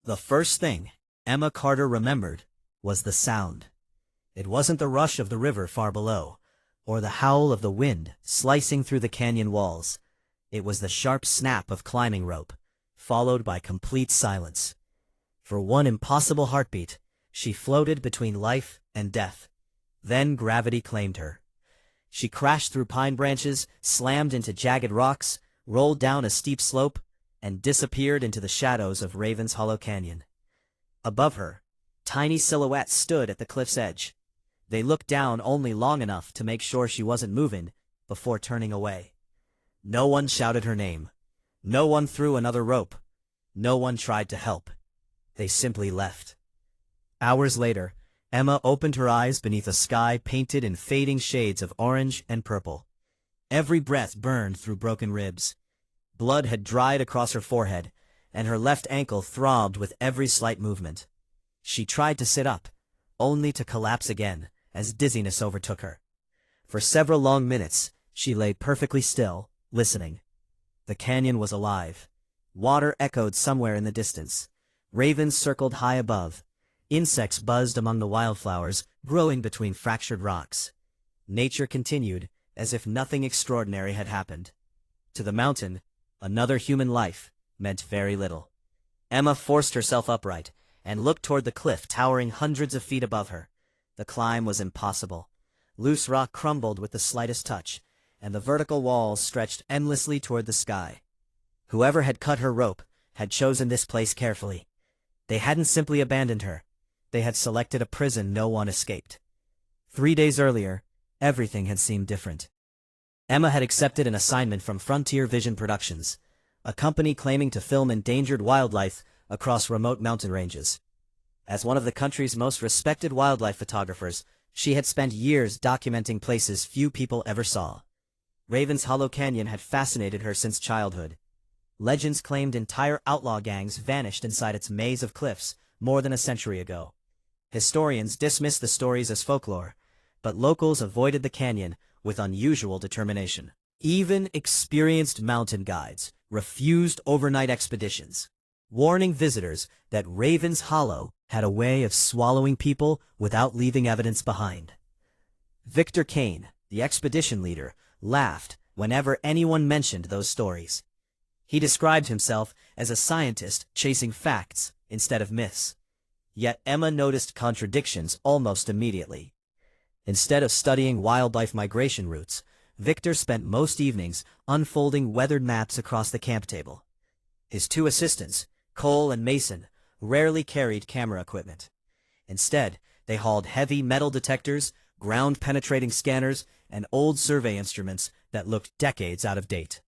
The first thing Emma Carter remembered was the sound. It wasn't the rush of the river far below, or the howl of the wind slicing through the canyon walls. It was the sharp snap of climbing rope, followed by complete silence. For one impossible heartbeat, she floated between life and death. Then gravity claimed her. She crashed through pine branches, slammed into jagged rocks, rolled down a steep slope, and disappeared into the shadows of Raven's Hollow Canyon. Above her, tiny silhouettes stood at the cliff's edge. They looked down only long enough to make sure she wasn't moving before turning away. No one shouted her name. No one threw another rope. No one tried to help. They simply left. Hours later, Emma opened her eyes beneath a sky painted in fading shades of orange and purple. Every breath burned through broken ribs. Blood had dried across her forehead, and her left ankle throbbed with every slight movement. She tried to sit up, only to collapse again as dizziness overtook her. For several long minutes, she lay perfectly still, listening. The canyon was alive. Water echoed somewhere in the distance. Ravens circled high above. Insects buzzed among the wildflowers, growing between fractured rocks. Nature continued, as if nothing extraordinary had happened. To the mountain, another human life meant very little. Emma forced herself upright and looked toward the cliff towering hundreds of feet above her. The climb was impossible. Loose rock crumbled with the slightest touch, and the vertical walls stretched endlessly toward the sky. Whoever had cut her rope had chosen this place carefully. They hadn't simply abandoned her. They had selected a prison no one escaped. 3 days earlier, everything had seemed different. Emma had accepted an assignment from Frontier Vision Productions, a company claiming to film endangered wildlife across remote mountain ranges. As one of the country's most respected wildlife photographers, she had spent years documenting places few people ever saw. Raven's Hollow Canyon had fascinated her since childhood. Legends claimed entire outlaw gangs vanished inside its maze of cliffs more than a century ago. Historians dismissed the stories as folklore, but locals avoided the canyon with unusual determination. Even experienced mountain guides refused overnight expeditions, warning visitors that Raven's Hollow had a way of swallowing people without leaving evidence behind. Victor Kane, the expedition leader, laughed whenever anyone mentioned those stories. He described himself as a scientist chasing facts instead of myths. Yet Emma noticed contradictions almost immediately. Instead of studying wildlife migration routes, Victor spent most evenings unfolding weathered maps across the camp table. His two assistants, Cole and Mason, rarely carried camera equipment. Instead, they hauled heavy metal detectors, ground-penetrating scanners, and old survey instruments that looked decades out of date.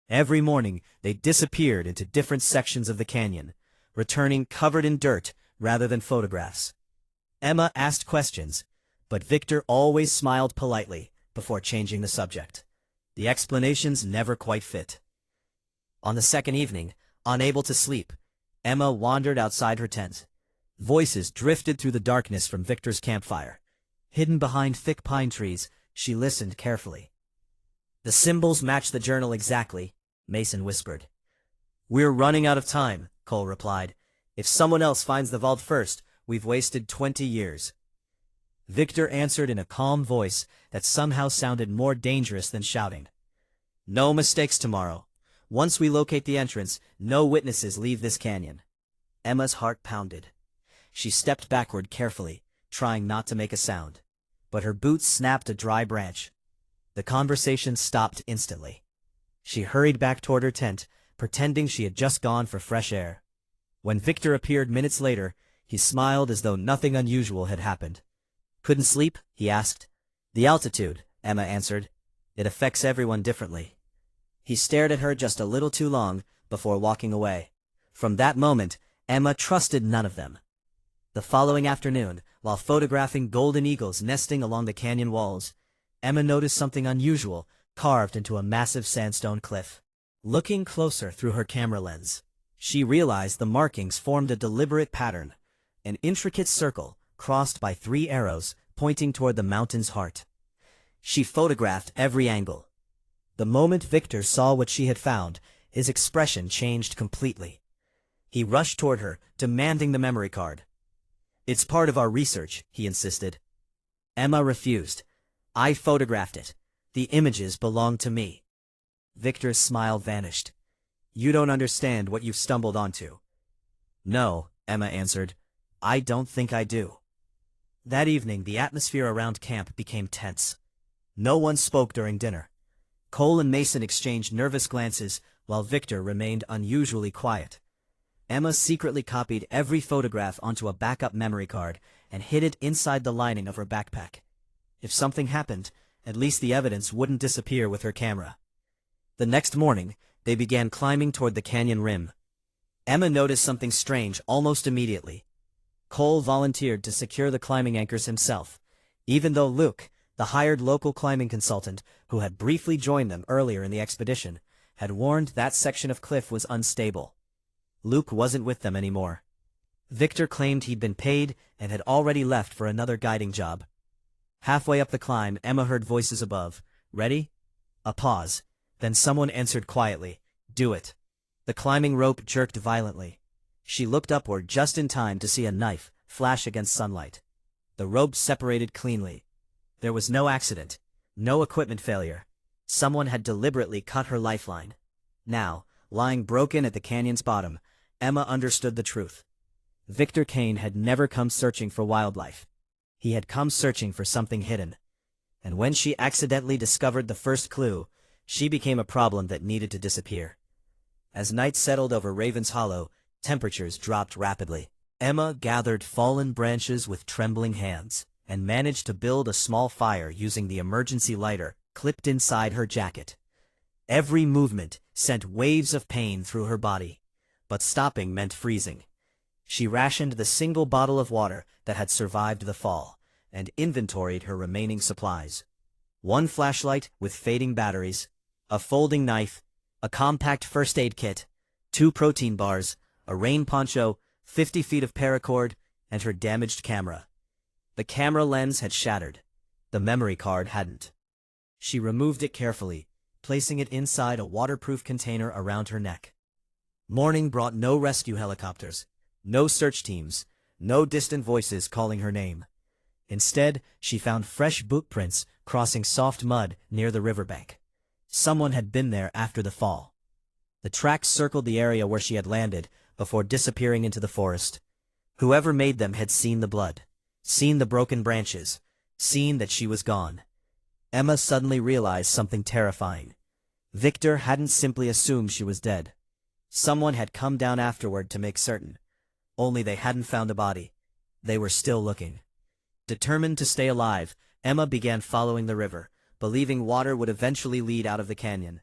Every morning, they disappeared into different sections of the canyon, returning covered in dirt rather than photographs. Emma asked questions, but Victor always smiled politely before changing the subject. The explanations never quite fit. On the second evening, unable to sleep, Emma wandered outside her tent. Voices drifted through the darkness from Victor's campfire. Hidden behind thick pine trees, she listened carefully. "The symbols match the journal exactly," Mason whispered. "We're running out of time," Cole replied. "If someone else finds the vault first, we've wasted 20 years. Victor answered in a calm voice that somehow sounded more dangerous than shouting. "No mistakes tomorrow. Once we locate the entrance, no witnesses leave this canyon." Emma's heart pounded. She stepped backward carefully, trying not to make a sound. But her boots snapped a dry branch. The conversation stopped instantly. She hurried back toward her tent, pretending she had just gone for fresh air. When Victor appeared minutes later, he smiled as though nothing unusual had happened. "Couldn't sleep?" he asked. "The altitude," Emma answered. "It affects everyone differently." He stared at her just a little too long before walking away. From that moment, Emma trusted none of them. The following afternoon, while photographing golden eagles nesting along the canyon walls, Emma noticed something unusual carved into a massive sandstone cliff. Looking closer through her camera lens, she realized the markings formed a deliberate pattern, an intricate circle crossed by 3 arrows pointing toward the mountain's heart. She photographed every angle. The moment Victor saw what she had found, his expression changed completely. He rushed toward her, demanding the memory card. "It's part of our research," he insisted. Emma refused. "I photographed it. The images belong to me." Victor's smile vanished. "You don't understand what you've stumbled onto." "No," Emma answered. "I don't think I do." That evening, the atmosphere around camp became tense. No one spoke during dinner. Cole and Mason exchanged nervous glances, while Victor remained unusually quiet. Emma secretly copied every photograph onto a backup memory card and hid it inside the lining of her backpack. If something happened, at least the evidence wouldn't disappear with her camera. The next morning, they began climbing toward the canyon rim. Emma noticed something strange almost immediately. Cole volunteered to secure the climbing anchors himself, even though Luke, the hired local climbing consultant who had briefly joined them earlier in the expedition, had warned that section of cliff was unstable. Luke wasn't with them anymore. Victor claimed he'd been paid and had already left for another guiding job. Halfway up the climb, Emma heard voices above. "Ready?" A pause. Then someone answered quietly, "Do it." The climbing rope jerked violently. She looked upward just in time to see a knife flash against sunlight. The rope separated cleanly. There was no accident, no equipment failure. Someone had deliberately cut her lifeline. Now, lying broken at the canyon's bottom, Emma understood the truth. Victor Kane had never come searching for wildlife. He had come searching for something hidden. And when she accidentally discovered the first clue, she became a problem that needed to disappear. As night settled over Raven's Hollow, temperatures dropped rapidly. Emma gathered fallen branches with trembling hands and managed to build a small fire using the emergency lighter clipped inside her jacket. Every movement sent waves of pain through her body, but stopping meant freezing. She rationed the single bottle of water that had survived the fall and inventoried her remaining supplies. One flashlight with fading batteries, a folding knife, a compact first aid kit, 2 protein bars, a rain poncho, 50 feet of paracord, and her damaged camera. The camera lens had shattered. The memory card hadn't. She removed it carefully, placing it inside a waterproof container around her neck. Morning brought no rescue helicopters, no search teams, no distant voices calling her name. Instead, she found fresh boot prints crossing soft mud near the riverbank. Someone had been there after the fall. The tracks circled the area where she had landed before disappearing into the forest. Whoever made them had seen the blood, seen the broken branches, seen that she was gone. Emma suddenly realized something terrifying. Victor hadn't simply assumed she was dead. Someone had come down afterward to make certain. Only they hadn't found a body. They were still looking. Determined to stay alive, Emma began following the river, believing water would eventually lead out of the canyon.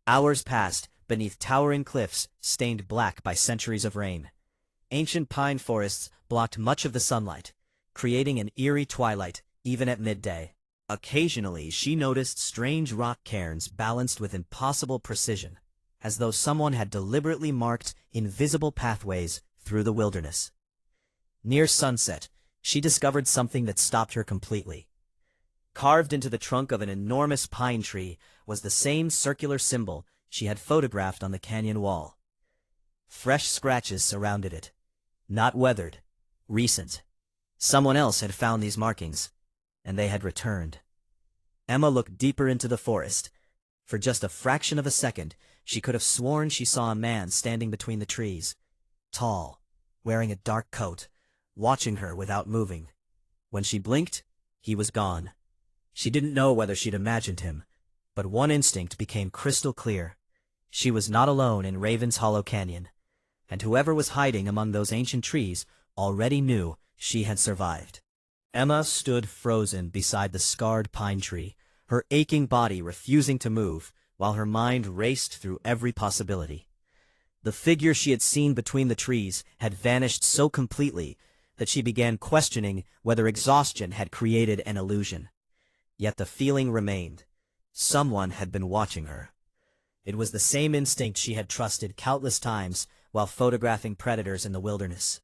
Hours passed beneath towering cliffs stained black by centuries of rain. Ancient pine forests blocked much of the sunlight, creating an eerie twilight even at midday. Occasionally, she noticed strange rock cairns balanced with impossible precision, as though someone had deliberately marked invisible pathways through the wilderness. Near sunset, she discovered something that stopped her completely. Carved into the trunk of an enormous pine tree was the same circular symbol she had photographed on the canyon wall. Fresh scratches surrounded it. Not weathered. Recent. Someone else had found these markings, and they had returned. Emma looked deeper into the forest. For just a fraction of a second, she could have sworn she saw a man standing between the trees. Tall, wearing a dark coat, watching her without moving. When she blinked, he was gone. She didn't know whether she'd imagined him, but one instinct became crystal clear. She was not alone in Raven's Hollow Canyon, and whoever was hiding among those ancient trees already knew she had survived. Emma stood frozen beside the scarred pine tree, her aching body refusing to move, while her mind raced through every possibility. The figure she had seen between the trees had vanished so completely that she began questioning whether exhaustion had created an illusion. Yet the feeling remained. Someone had been watching her. It was the same instinct she had trusted countless times while photographing predators in the wilderness.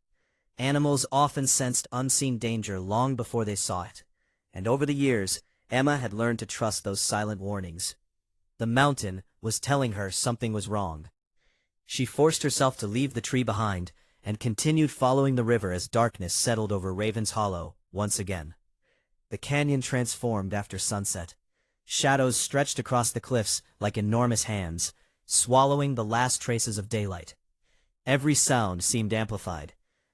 Animals often sensed unseen danger long before they saw it, and over the years, Emma had learned to trust those silent warnings. The mountain was telling her something was wrong. She forced herself to leave the tree behind, and continued following the river as darkness settled over Raven's Hollow once again. The canyon transformed after sunset. Shadows stretched across the cliffs like enormous hands, swallowing the last traces of daylight. Every sound seemed amplified.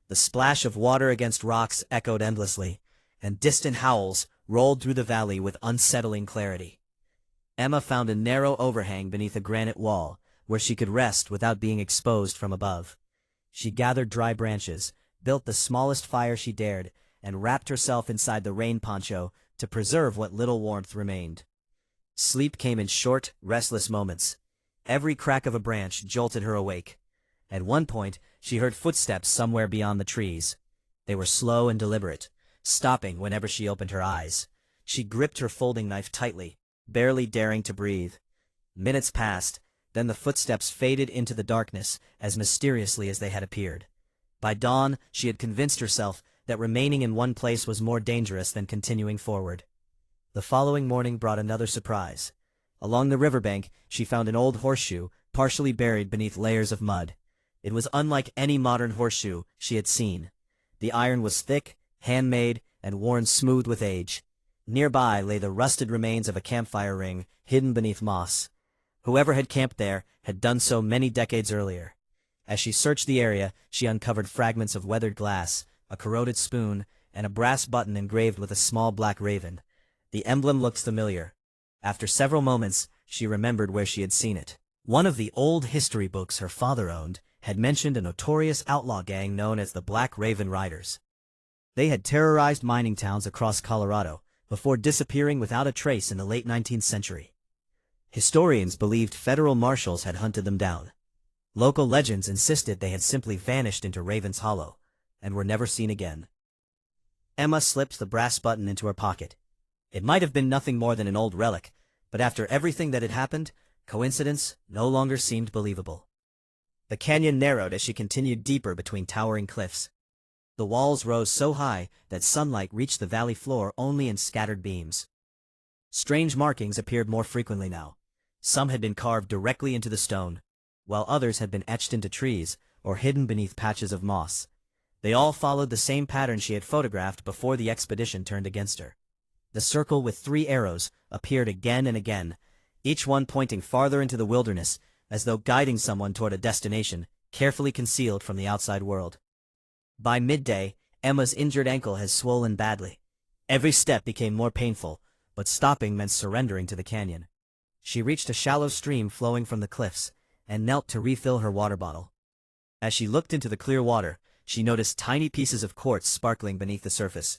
The splash of water against rocks echoed endlessly, and distant howls rolled through the valley with unsettling clarity. Emma found a narrow overhang beneath a granite wall, where she could rest without being exposed from above. She gathered dry branches, built the smallest fire she dared, and wrapped herself inside the rain poncho to preserve what little warmth remained. Sleep came in short, restless moments. Every crack of a branch jolted her awake. At one point, she heard footsteps somewhere beyond the trees. They were slow and deliberate, stopping whenever she opened her eyes. She gripped her folding knife tightly, barely daring to breathe. Minutes passed, then the footsteps faded into the darkness as mysteriously as they had appeared. By dawn, she had convinced herself that remaining in one place was more dangerous than continuing forward. The following morning brought another surprise. Along the riverbank, she found an old horseshoe, partially buried beneath layers of mud. It was unlike any modern horseshoe she had seen. The iron was thick, handmade, and worn smooth with age. Nearby lay the rusted remains of a campfire ring, hidden beneath moss. Whoever had camped there had done so many decades earlier. As she searched the area, she uncovered fragments of weathered glass, a corroded spoon, and a brass button engraved with a small black raven. The emblem looked familiar. After several moments, she remembered where she had seen it. One of the old history books her father owned had mentioned a notorious outlaw gang known as the Black Raven Riders. They had terrorized mining towns across Colorado, before disappearing without a trace in the late 19th century. Historians believed federal marshals had hunted them down. Local legends insisted they had simply vanished into Raven's Hollow, and were never seen again. Emma slipped the brass button into her pocket. It might have been nothing more than an old relic, but after everything that had happened, coincidence no longer seemed believable. The canyon narrowed as she continued deeper between towering cliffs. The walls rose so high that sunlight reached the valley floor only in scattered beams. Strange markings appeared more frequently now. Some had been carved directly into the stone, while others had been etched into trees or hidden beneath patches of moss. They all followed the same pattern she had photographed before the expedition turned against her. The circle with 3 arrows appeared again and again, each one pointing farther into the wilderness, as though guiding someone toward a destination carefully concealed from the outside world. By midday, Emma's injured ankle had swollen badly. Every step became more painful, but stopping meant surrendering to the canyon. She reached a shallow stream flowing from the cliffs, and knelt to refill her water bottle. As she looked into the clear water, she noticed tiny pieces of quartz sparkling beneath the surface.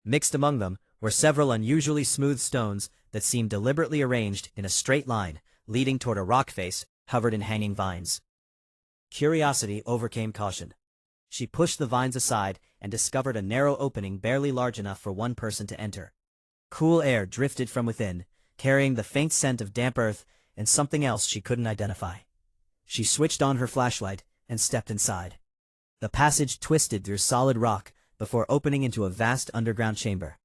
Mixed among them were several unusually smooth stones that seemed deliberately arranged in a straight line, leading toward a rock face covered in hanging vines. Curiosity overcame caution. She pushed the vines aside and discovered a narrow opening barely large enough for one person to enter. Cool air drifted from within, carrying the faint scent of damp earth and something else she couldn't identify. She switched on her flashlight and stepped inside. The passage twisted through solid rock before opening into a vast underground chamber.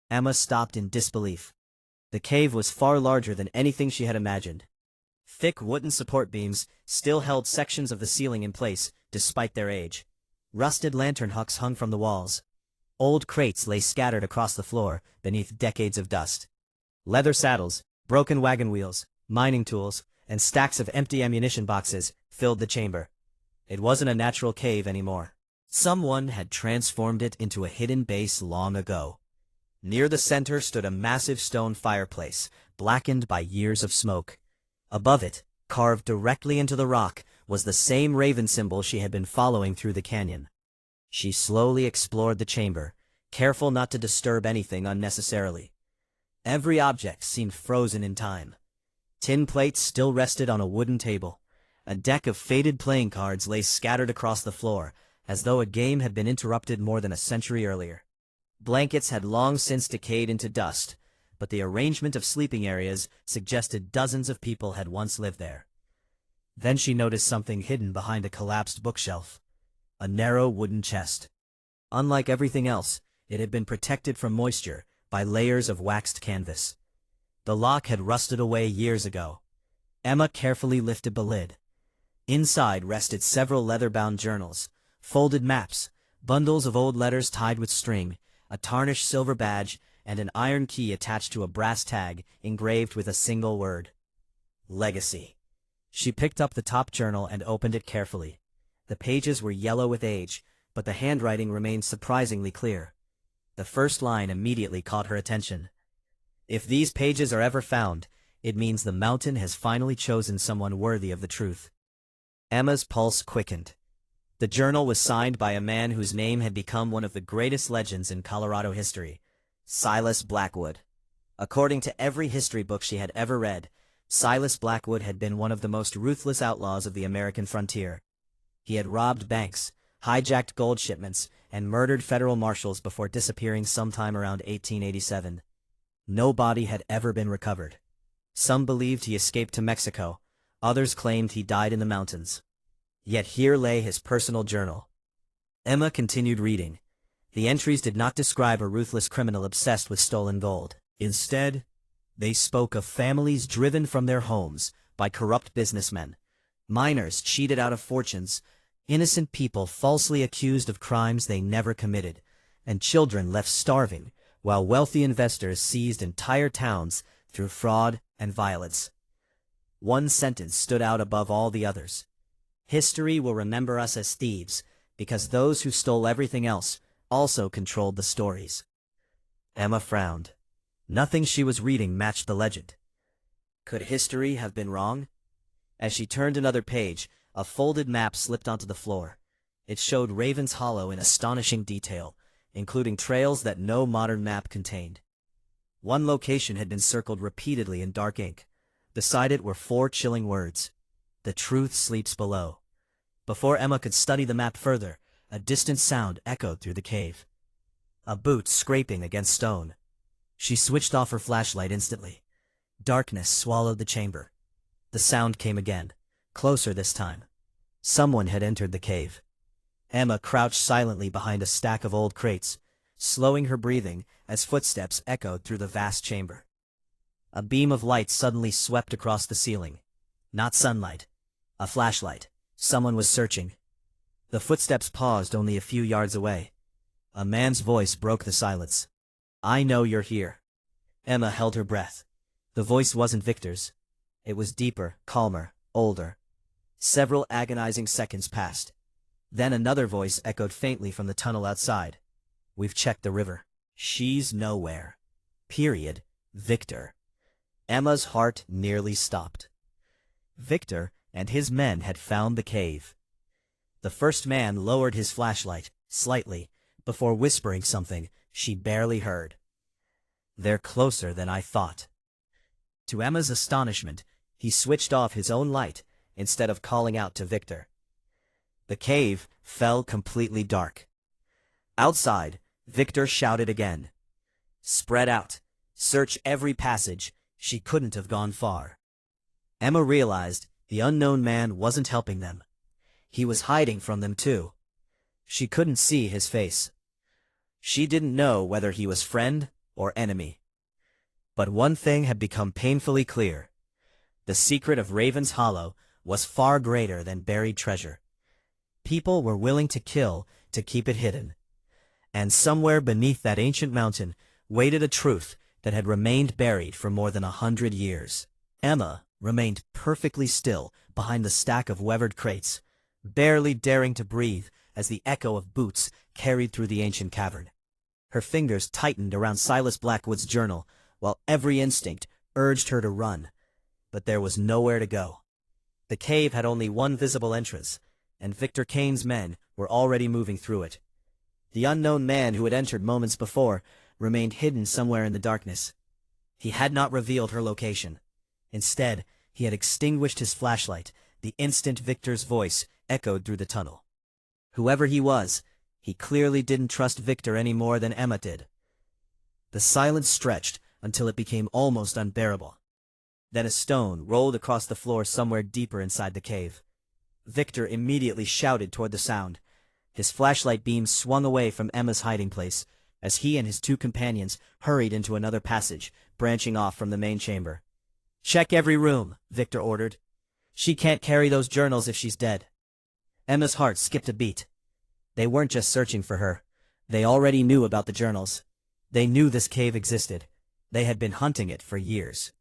Emma stopped in disbelief. The cave was far larger than anything she had imagined. Thick wooden support beams still held sections of the ceiling in place, despite their age. Rusted lantern hooks hung from the walls. Old crates lay scattered across the floor beneath decades of dust. Leather saddles, broken wagon wheels, mining tools, and stacks of empty ammunition boxes filled the chamber. It wasn't a natural cave anymore. Someone had transformed it into a hidden base long ago. Near the center stood a massive stone fireplace, blackened by years of smoke. Above it, carved directly into the rock, was the same raven symbol she had been following through the canyon. She slowly explored the chamber, careful not to disturb anything unnecessarily. Every object seemed frozen in time. Tin plates still rested on a wooden table. A deck of faded playing cards lay scattered across the floor, as though a game had been interrupted more than a century earlier. Blankets had long since decayed into dust, but the arrangement of sleeping areas suggested dozens of people had once lived there. Then she noticed something hidden behind a collapsed bookshelf. A narrow wooden chest. Unlike everything else, it had been protected from moisture by layers of waxed canvas. The lock had rusted away years ago. Emma carefully lifted the lid. Inside rested several leather-bound journals, folded maps, bundles of old letters tied with string, a tarnished silver badge, and an iron key attached to a brass tag engraved with a single word: Legacy. She picked up the top journal and opened it carefully. The pages were yellow with age, but the handwriting remained surprisingly clear. The first line immediately caught her attention. If these pages are ever found, it means the mountain has finally chosen someone worthy of the truth. Emma's pulse quickened. The journal was signed by a man whose name had become one of the greatest legends in Colorado history, Silas Blackwood. According to every history book she had ever read, Silas Blackwood had been one of the most ruthless outlaws of the American frontier. He had robbed banks, hijacked gold shipments, and murdered federal marshals before disappearing sometime around 1887. No body had ever been recovered. Some believed he escaped to Mexico, others claimed he died in the mountains. Yet here lay his personal journal. Emma continued reading. The entries did not describe a ruthless criminal obsessed with stolen gold. Instead, they spoke of families driven from their homes by corrupt businessmen, miners cheated out of fortunes, innocent people falsely accused of crimes they never committed, and children left starving while wealthy investors seized entire towns through fraud and violence. One sentence stood out above all the others. History will remember us as thieves, because those who stole everything else also controlled the stories. Emma frowned. Nothing she was reading matched the legend. Could history have been wrong? As she turned another page, a folded map slipped onto the floor. It showed Raven's Hollow in astonishing detail, including trails that no modern map contained. One location had been circled repeatedly in dark ink. Beside it were 4 chilling words: "The truth sleeps below." Before Emma could study the map further, a distant sound echoed through the cave. A boot scraping against stone. She switched off her flashlight instantly. Darkness swallowed the chamber. The sound came again, closer this time. Someone had entered the cave. Emma crouched silently behind a stack of old crates, slowing her breathing as footsteps echoed through the vast chamber. A beam of light suddenly swept across the ceiling. Not sunlight. A flashlight. Someone was searching. The footsteps paused only a few yards away. A man's voice broke the silence. "I know you're here." Emma held her breath. The voice wasn't Victor's. It was deeper, calmer, older. Several agonizing seconds passed. Then another voice echoed faintly from the tunnel outside. "We've checked the river. She's nowhere. Period. Victor." Emma's heart nearly stopped. Victor and his men had found the cave. The first man lowered his flashlight, slightly, before whispering something she barely heard. "They're closer than I thought." To Emma's astonishment, he switched off his own light instead of calling out to Victor. The cave fell completely dark. Outside, Victor shouted again. "Spread out. Search every passage. She couldn't have gone far." Emma realized the unknown man wasn't helping them. He was hiding from them too. She couldn't see his face. She didn't know whether he was friend or enemy. But one thing had become painfully clear. The secret of Raven's Hollow was far greater than buried treasure. People were willing to kill to keep it hidden. And somewhere beneath that ancient mountain waited a truth that had remained buried for more than 100 years. Emma remained perfectly still behind the stack of weathered crates, barely daring to breathe as the echo of boots carried through the ancient cavern. Her fingers tightened around Silas Blackwood's journal, while every instinct urged her to run. But there was nowhere to go. The cave had only one visible entrance, and Victor Kane's men were already moving through it. The unknown man who had entered moments before remained hidden somewhere in the darkness. He had not revealed her location. Instead, he had extinguished his flashlight the instant Victor's voice echoed through the tunnel. Whoever he was, he clearly didn't trust Victor any more than Emma did. The silence stretched until it became almost unbearable. Then a stone rolled across the floor somewhere deeper inside the cave. Victor immediately shouted toward the sound. His flashlight beam swung away from Emma's hiding place as he and his 2 companions hurried into another passage, branching off from the main chamber. "Check every room," Victor ordered. She can't carry those journals if she's dead. Emma's heart skipped a beat. They weren't just searching for her. They already knew about the journals. They knew this cave existed. They had been hunting it for years.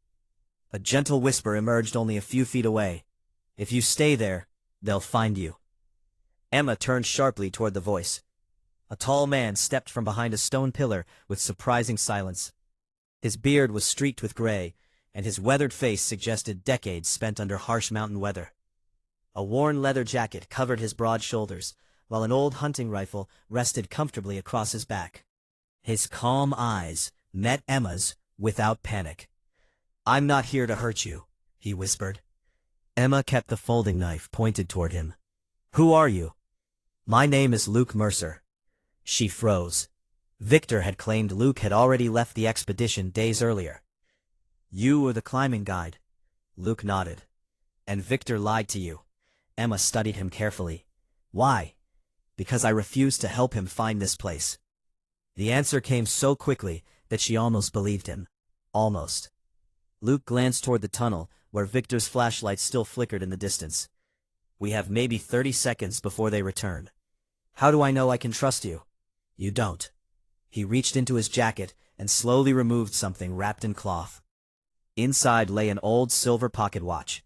A gentle whisper emerged only a few feet away. If you stay there, they'll find you. Emma turned sharply toward the voice. A tall man stepped from behind a stone pillar with surprising silence. His beard was streaked with gray, and his weathered face suggested decades spent under harsh mountain weather. A worn leather jacket covered his broad shoulders, while an old hunting rifle rested comfortably across his back. His calm eyes met Emma's without panic. "I'm not here to hurt you," he whispered. Emma kept the folding knife pointed toward him. "Who are you?" "My name is Luke Mercer." She froze. Victor had claimed Luke had already left the expedition days earlier. "You were the climbing guide." Luke nodded. "And Victor lied to you." Emma studied him carefully. "Why?" "Because I refused to help him find this place." The answer came so quickly that she almost believed him. Almost. Luke glanced toward the tunnel, where Victor's flashlight still flickered in the distance. "We have maybe 30 seconds before they return." "How do I know I can trust you?" "You don't." He reached into his jacket and slowly removed something wrapped in cloth. Inside lay an old silver pocket watch.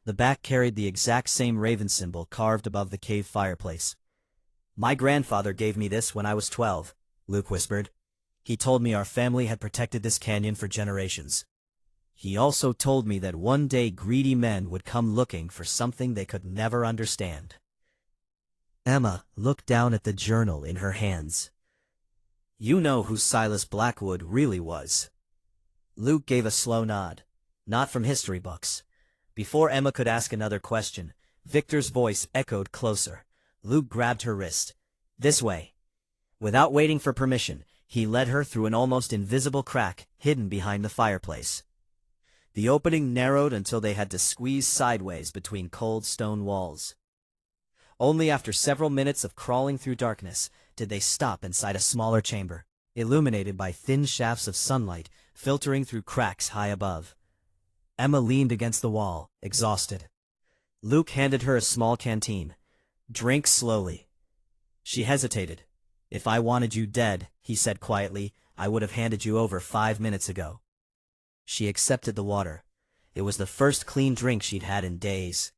The back carried the exact same raven symbol carved above the cave fireplace. "My grandfather gave me this when I was 12, Luke whispered. "He told me our family had protected this canyon for generations. He also told me that one day greedy men would come looking for something they could never understand." Emma looked down at the journal in her hands. "You know who Silas Blackwood really was." Luke gave a slow nod. "Not from history books." Before Emma could ask another question, Victor's voice echoed closer. Luke grabbed her wrist. "This way." Without waiting for permission, he led her through an almost invisible crack hidden behind the fireplace. The opening narrowed until they had to squeeze sideways between cold stone walls. Only after several minutes of crawling through darkness did they stop inside a smaller chamber, illuminated by thin shafts of sunlight filtering through cracks high above. Emma leaned against the wall, exhausted. Luke handed her a small canteen. "Drink slowly." She hesitated. "If I wanted you dead," he said quietly, "I would have handed you over 5 minutes ago." She accepted the water. It was the first clean drink she'd had in days.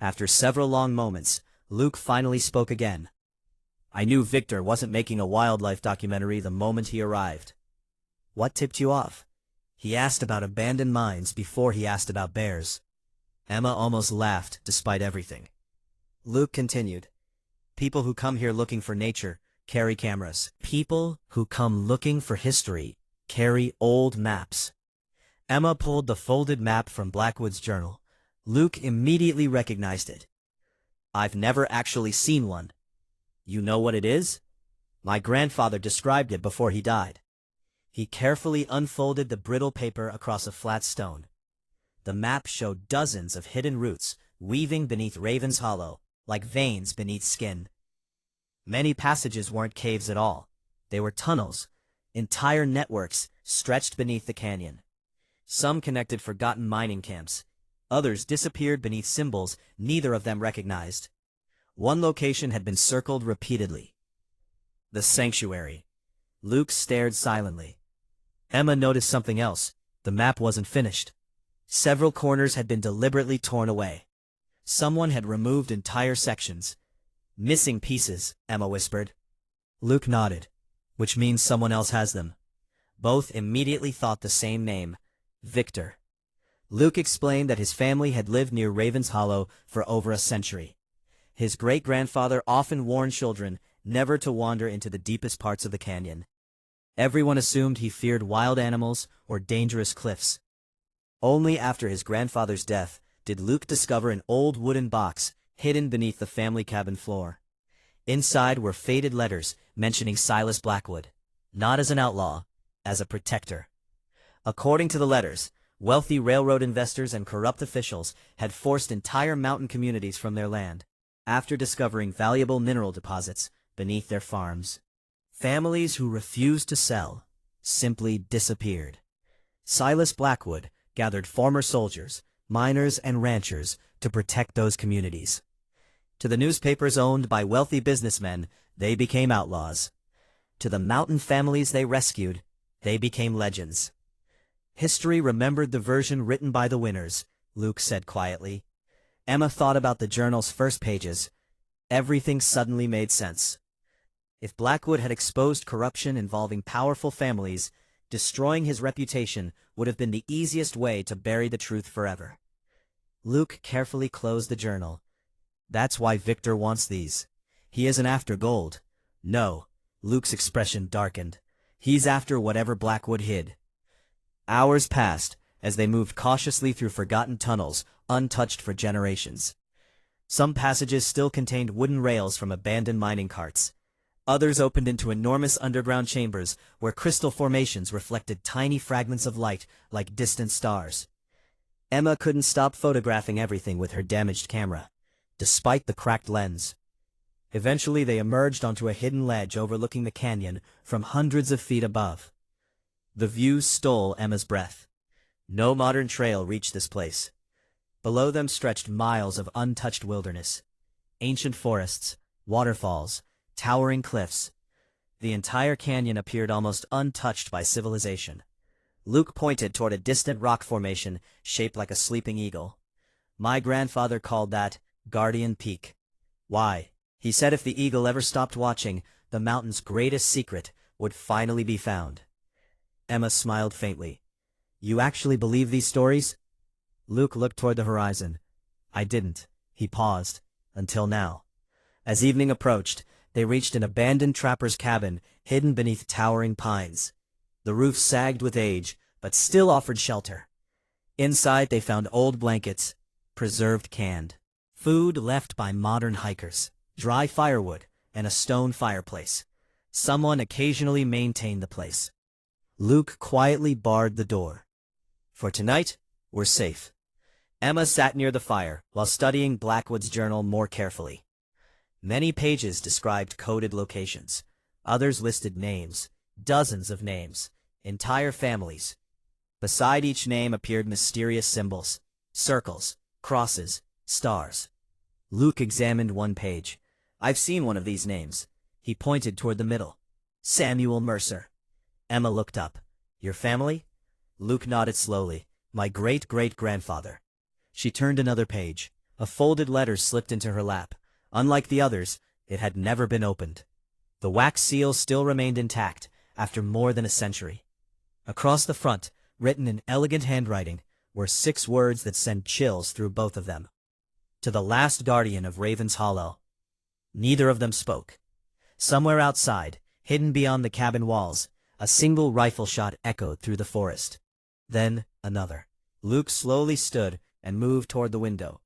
After several long moments, Luke finally spoke again. "I knew Victor wasn't making a wildlife documentary the moment he arrived." "What tipped you off?" "He asked about abandoned mines before he asked about bears." Emma almost laughed, despite everything. Luke continued. "People who come here looking for nature carry cameras. People who come looking for history carry old maps." Emma pulled the folded map from Blackwood's journal. Luke immediately recognized it. "I've never actually seen one." "You know what it is?" "My grandfather described it before he died." He carefully unfolded the brittle paper across a flat stone. The map showed dozens of hidden routes weaving beneath Raven's Hollow, like veins beneath skin. Many passages weren't caves at all. They were tunnels, entire networks stretched beneath the canyon. Some connected forgotten mining camps. Others disappeared beneath symbols neither of them recognized. One location had been circled repeatedly. The sanctuary. Luke stared silently. Emma noticed something else. The map wasn't finished. Several corners had been deliberately torn away. Someone had removed entire sections. "Missing pieces," Emma whispered. Luke nodded. "Which means someone else has them." Both immediately thought the same name, Victor. Luke explained that his family had lived near Raven's Hollow for over a century. His great-grandfather often warned children never to wander into the deepest parts of the canyon. Everyone assumed he feared wild animals or dangerous cliffs. Only after his grandfather's death did Luke discover an old wooden box hidden beneath the family cabin floor. Inside were faded letters mentioning Silas Blackwood, not as an outlaw, as a protector. According to the letters, wealthy railroad investors and corrupt officials had forced entire mountain communities from their land, after discovering valuable mineral deposits beneath their farms. Families who refused to sell simply disappeared. Silas Blackwood gathered former soldiers, miners and ranchers to protect those communities. To the newspapers owned by wealthy businessmen, they became outlaws. To the mountain families they rescued, they became legends. History remembered the version written by the winners, Luke said quietly. Emma thought about the journal's first pages. Everything suddenly made sense. If Blackwood had exposed corruption involving powerful families, destroying his reputation would have been the easiest way to bury the truth forever. Luke carefully closed the journal. That's why Victor wants these. He isn't after gold. No, Luke's expression darkened. He's after whatever Blackwood hid. Hours passed as they moved cautiously through forgotten tunnels, untouched for generations. Some passages still contained wooden rails from abandoned mining carts. Others opened into enormous underground chambers where crystal formations reflected tiny fragments of light like distant stars. Emma couldn't stop photographing everything with her damaged camera, despite the cracked lens. Eventually they emerged onto a hidden ledge overlooking the canyon from hundreds of feet above. The view stole Emma's breath. No modern trail reached this place. Below them stretched miles of untouched wilderness. Ancient forests, waterfalls, towering cliffs. The entire canyon appeared almost untouched by civilization. Luke pointed toward a distant rock formation shaped like a sleeping eagle. My grandfather called that Guardian Peak. Why? He said if the eagle ever stopped watching, the mountain's greatest secret would finally be found. Emma smiled faintly. You actually believe these stories? Luke looked toward the horizon. I didn't. He paused. Until now. As evening approached, they reached an abandoned trapper's cabin hidden beneath towering pines. The roof sagged with age, but still offered shelter. Inside they found old blankets, preserved canned food left by modern hikers, dry firewood, and a stone fireplace. Someone occasionally maintained the place. Luke quietly barred the door. For tonight, we're safe. Emma sat near the fire while studying Blackwood's journal more carefully. Many pages described coded locations. Others listed names, dozens of names, entire families. Beside each name appeared mysterious symbols, circles, crosses, stars. Luke examined one page. I've seen one of these names. He pointed toward the middle. Samuel Mercer. Emma looked up. Your family? Luke nodded slowly. My great-great-grandfather. She turned another page. A folded letter slipped into her lap. Unlike the others, it had never been opened. The wax seal still remained intact after more than a century. Across the front, written in elegant handwriting, were 6 words that sent chills through both of them. To the last guardian of Raven's Hollow. Neither of them spoke. Somewhere outside, hidden beyond the cabin walls, a single rifle shot echoed through the forest. Then another. Luke slowly stood and moved toward the window.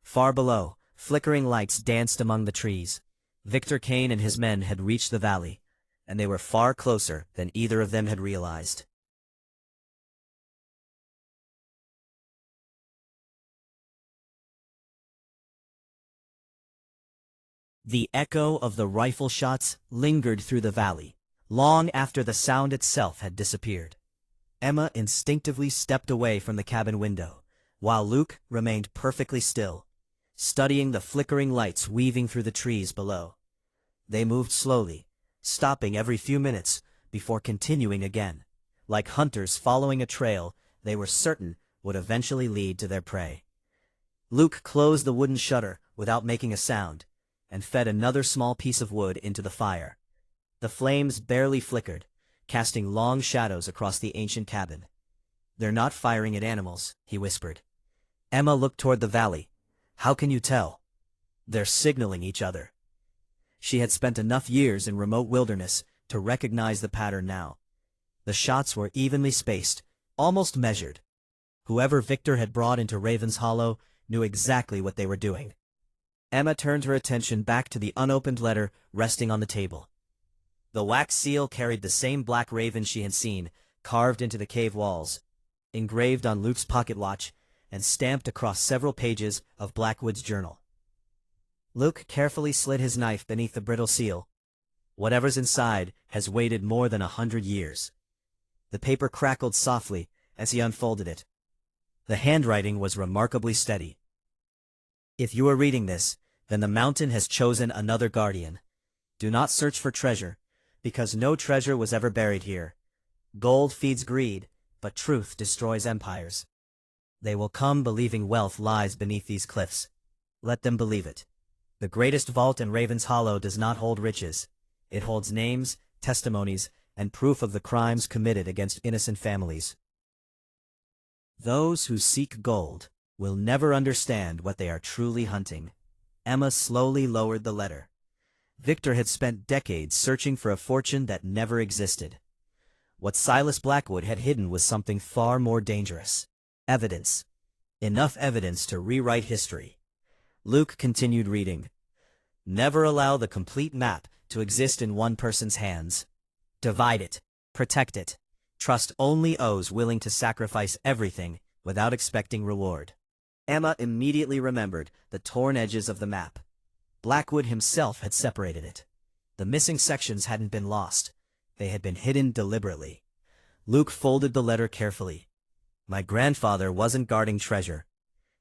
Far below, flickering lights danced among the trees. Victor Kane and his men had reached the valley, and they were far closer than either of them had realized. The echo of the rifle shots lingered through the valley, long after the sound itself had disappeared. Emma instinctively stepped away from the cabin window, while Luke remained perfectly still, studying the flickering lights weaving through the trees below. They moved slowly, stopping every few minutes before continuing again. Like hunters following a trail they were certain would eventually lead to their prey. Luke closed the wooden shutter without making a sound, and fed another small piece of wood into the fire. The flames barely flickered, casting long shadows across the ancient cabin. They're not firing at animals, he whispered. Emma looked toward the valley. How can you tell? They're signaling each other. She had spent enough years in remote wilderness to recognize the pattern now. The shots were evenly spaced, almost measured. Whoever Victor had brought into Raven's Hollow knew exactly what they were doing. Emma turned her attention back to the unopened letter resting on the table. The wax seal carried the same black raven she had seen, carved into the cave walls, engraved on Luke's pocket watch, and stamped across several pages of Blackwood's journal. Luke carefully slid his knife beneath the brittle seal. Whatever's inside has waited more than 100 years. The paper crackled softly as he unfolded it. The handwriting was remarkably steady. If you are reading this, then the mountain has chosen another guardian. Do not search for treasure, because no treasure was ever buried here. Gold feeds greed, but truth destroys empires. They will come believing wealth lies beneath these cliffs. Let them believe it. The greatest vault in Raven's Hollow does not hold riches. It holds names, testimonies, and proof of the crimes committed against innocent families. Those who seek gold will never understand what they are truly hunting. Emma slowly lowered the letter. Victor had spent decades searching for a fortune that never existed. What Silas Blackwood had hidden was something far more dangerous. Evidence. Enough evidence to rewrite history. Luke continued reading. Never allow the complete map to exist in one person's hands. Divide it. Protect it. Trust only those willing to sacrifice everything without expecting reward. Emma immediately remembered the torn edges of the map. Blackwood himself had separated it. The missing sections hadn't been lost. They had been hidden deliberately. Luke folded the letter carefully. My grandfather wasn't guarding treasure.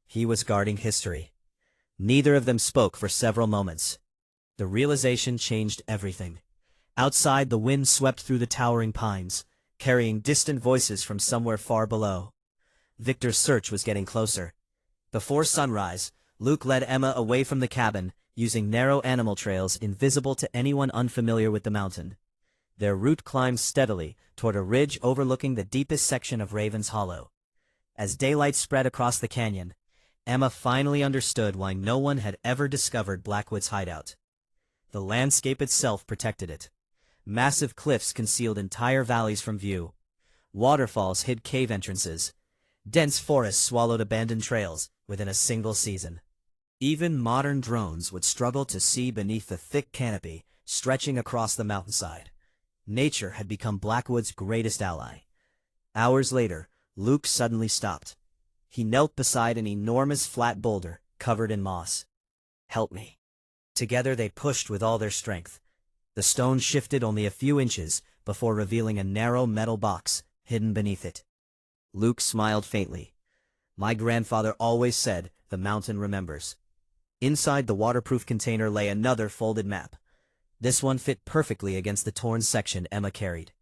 He was guarding history. Neither of them spoke for several moments. The realization changed everything. Outside, the wind swept through the towering pines, carrying distant voices from somewhere far below. Victor's search was getting closer. Before sunrise, Luke led Emma away from the cabin, using narrow animal trails invisible to anyone unfamiliar with the mountain. Their route climbed steadily toward a ridge overlooking the deepest section of Raven's Hollow. As daylight spread across the canyon, Emma finally understood why no one had ever discovered Blackwood's hideout. The landscape itself protected it. Massive cliffs concealed entire valleys from view. Waterfalls hid cave entrances. Dense forests swallowed abandoned trails within a single season. Even modern drones would struggle to see beneath the thick canopy stretching across the mountainside. Nature had become Blackwood's greatest ally. Hours later, Luke suddenly stopped. He knelt beside an enormous flat boulder covered in moss. Help me. Together they pushed with all their strength. The stone shifted only a few inches before revealing a narrow metal box hidden beneath it. Luke smiled faintly. My grandfather always said, the mountain remembers. Inside the waterproof container lay another folded map. This one fit perfectly against the torn section Emma carried.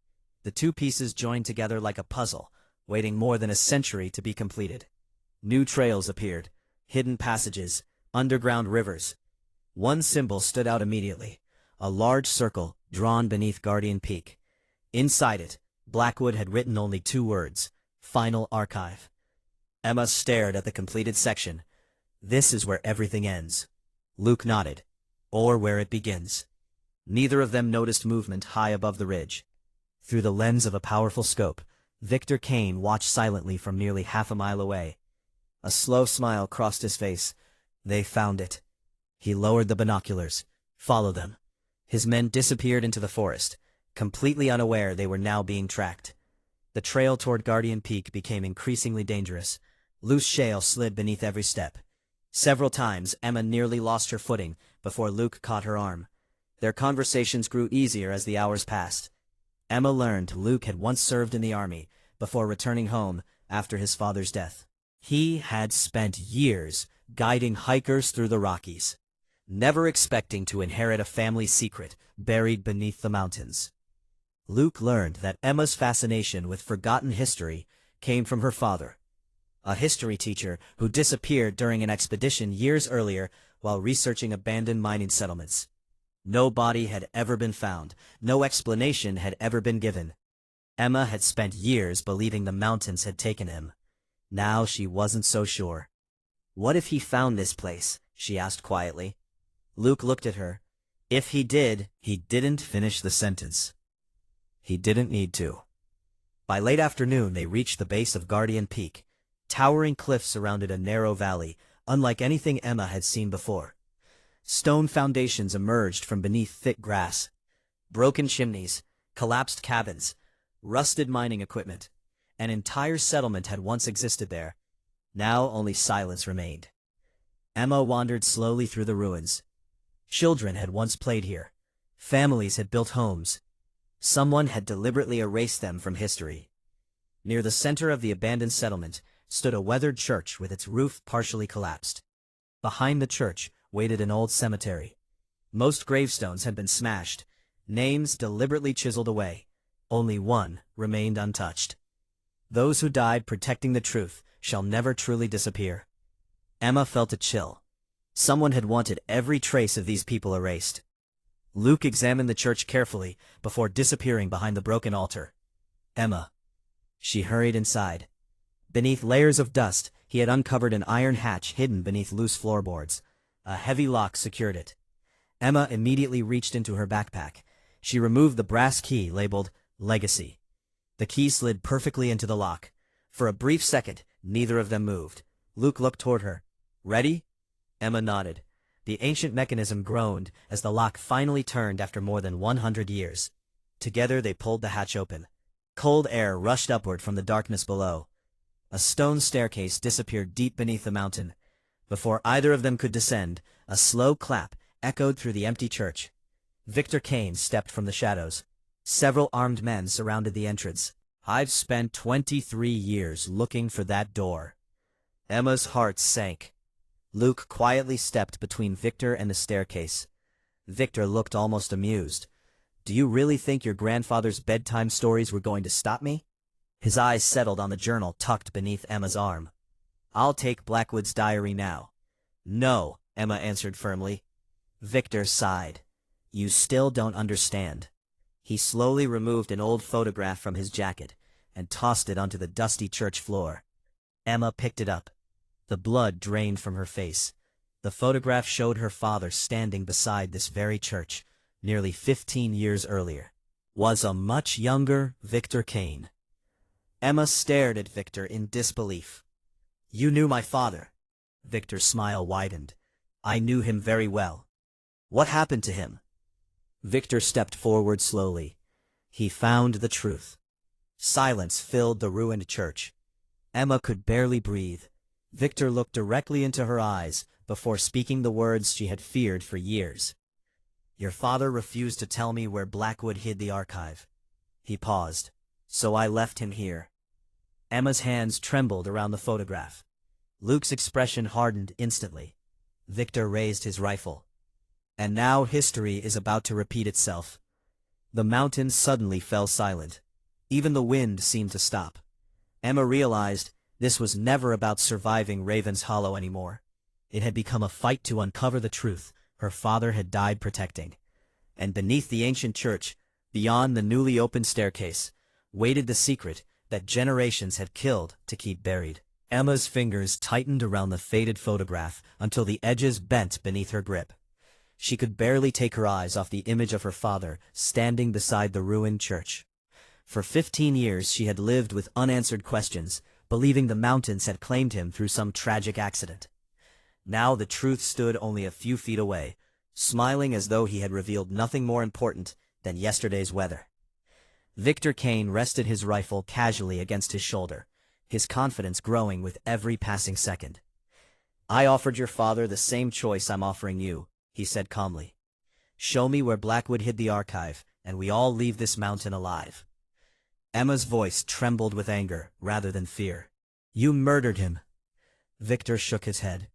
The two pieces joined together like a puzzle, waiting more than a century to be completed. New trails appeared, hidden passages, underground rivers. One symbol stood out immediately, a large circle drawn beneath Guardian Peak. Inside it, Blackwood had written only 2 words, Final Archive. Emma stared at the completed section. This is where everything ends. Luke nodded. Or where it begins. Neither of them noticed movement high above the ridge. Through the lens of a powerful scope, Victor Kane watched silently from nearly half a mile away. A slow smile crossed his face. They found it. He lowered the binoculars. Follow them. His men disappeared into the forest, completely unaware they were now being tracked. The trail toward Guardian Peak became increasingly dangerous. Loose shale slid beneath every step. Several times, Emma nearly lost her footing before Luke caught her arm. Their conversations grew easier as the hours passed. Emma learned Luke had once served in the army before returning home after his father's death. He had spent years guiding hikers through the Rockies, never expecting to inherit a family secret buried beneath the mountains. Luke learned that Emma's fascination with forgotten history came from her father, a history teacher who disappeared during an expedition years earlier while researching abandoned mining settlements. No body had ever been found, no explanation had ever been given. Emma had spent years believing the mountains had taken him. Now she wasn't so sure. What if he found this place? She asked quietly. Luke looked at her. If he did, he didn't finish the sentence. He didn't need to. By late afternoon they reached the base of Guardian Peak. Towering cliffs surrounded a narrow valley, unlike anything Emma had seen before. Stone foundations emerged from beneath thick grass. Broken chimneys, collapsed cabins, rusted mining equipment. An entire settlement had once existed there. Now only silence remained. Emma wandered slowly through the ruins. Children had once played here. Families had built homes. Someone had deliberately erased them from history. Near the center of the abandoned settlement stood a weathered church with its roof partially collapsed. Behind the church waited an old cemetery. Most gravestones had been smashed, names deliberately chiseled away. Only one remained untouched. Those who died protecting the truth shall never truly disappear. Emma felt a chill. Someone had wanted every trace of these people erased. Luke examined the church carefully before disappearing behind the broken altar. Emma. She hurried inside. Beneath layers of dust, he had uncovered an iron hatch hidden beneath loose floorboards. A heavy lock secured it. Emma immediately reached into her backpack. She removed the brass key labeled Legacy. The key slid perfectly into the lock. For a brief second, neither of them moved. Luke looked toward her. Ready? Emma nodded. The ancient mechanism groaned as the lock finally turned after more than 100 years. Together they pulled the hatch open. Cold air rushed upward from the darkness below. A stone staircase disappeared deep beneath the mountain. Before either of them could descend, a slow clap echoed through the empty church. Victor Kane stepped from the shadows. Several armed men surrounded the entrance. I've spent 23 years looking for that door. Emma's heart sank. Luke quietly stepped between Victor and the staircase. Victor looked almost amused. Do you really think your grandfather's bedtime stories were going to stop me? His eyes settled on the journal tucked beneath Emma's arm. I'll take Blackwood's diary now. No, Emma answered firmly. Victor sighed. You still don't understand. He slowly removed an old photograph from his jacket and tossed it onto the dusty church floor. Emma picked it up. The blood drained from her face. The photograph showed her father standing beside this very church, nearly 15 years earlier. Was a much younger Victor Kane. Emma stared at Victor in disbelief. You knew my father. Victor's smile widened. I knew him very well. What happened to him? Victor stepped forward slowly. He found the truth. Silence filled the ruined church. Emma could barely breathe. Victor looked directly into her eyes before speaking the words she had feared for years. Your father refused to tell me where Blackwood hid the archive. He paused. So I left him here. Emma's hands trembled around the photograph. Luke's expression hardened instantly. Victor raised his rifle. And now history is about to repeat itself. The mountains suddenly fell silent. Even the wind seemed to stop. Emma realized this was never about surviving Raven's Hollow anymore. It had become a fight to uncover the truth her father had died protecting. And beneath the ancient church, beyond the newly opened staircase, waited the secret that generations had killed to keep buried. Emma's fingers tightened around the faded photograph until the edges bent beneath her grip. She could barely take her eyes off the image of her father standing beside the ruined church. For 15 years she had lived with unanswered questions, believing the mountains had claimed him through some tragic accident. Now the truth stood only a few feet away, smiling as though he had revealed nothing more important than yesterday's weather. Victor Kane rested his rifle casually against his shoulder, his confidence growing with every passing second. I offered your father the same choice I'm offering you, he said calmly. Show me where Blackwood hid the archive, and we all leave this mountain alive. Emma's voice trembled with anger rather than fear. You murdered him. Victor shook his head.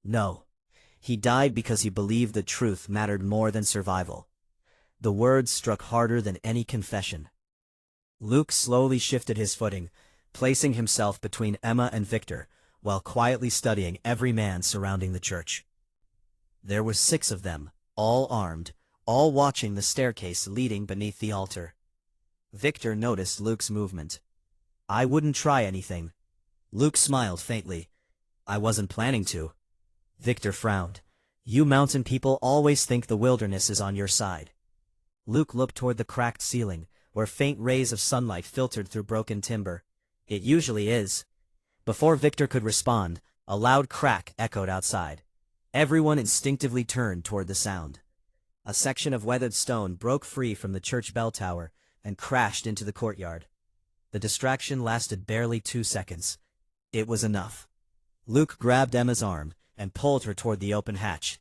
No. He died because he believed the truth mattered more than survival. The words struck harder than any confession. Luke slowly shifted his footing, placing himself between Emma and Victor, while quietly studying every man surrounding the church. There were 6 of them, all armed, all watching the staircase leading beneath the altar. Victor noticed Luke's movement. I wouldn't try anything. Luke smiled faintly. I wasn't planning to. Victor frowned. You mountain people always think the wilderness is on your side. Luke looked toward the cracked ceiling, where faint rays of sunlight filtered through broken timber. It usually is. Before Victor could respond, a loud crack echoed outside. Everyone instinctively turned toward the sound. A section of weathered stone broke free from the church bell tower and crashed into the courtyard. The distraction lasted barely 2 seconds. It was enough. Luke grabbed Emma's arm and pulled her toward the open hatch.